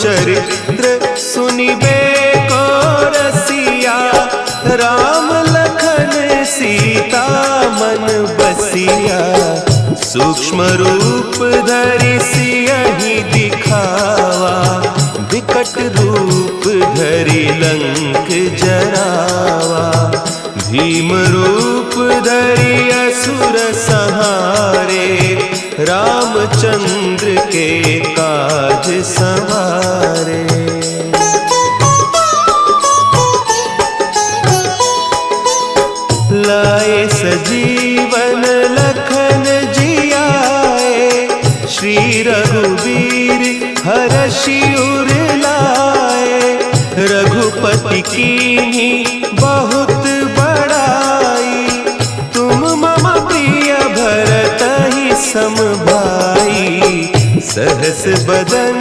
चरित्र सुनिबे को रसिया, राम लखन सीता मन बसिया। सूक्ष्म रूप धरि सियहि दिखावा, विकट रूप धरि लंक जरावा। भीम रूप धरि असुर संहारे, रामचंद्र के काज संवारे। लाए सजीवन लखन जियाए, श्री रघुवीर हरषि उर लाए। रघुपति कीन्ही बहुत बड़ाई, तुम मम प्रिय भरतहि सम भाई। सहस बदन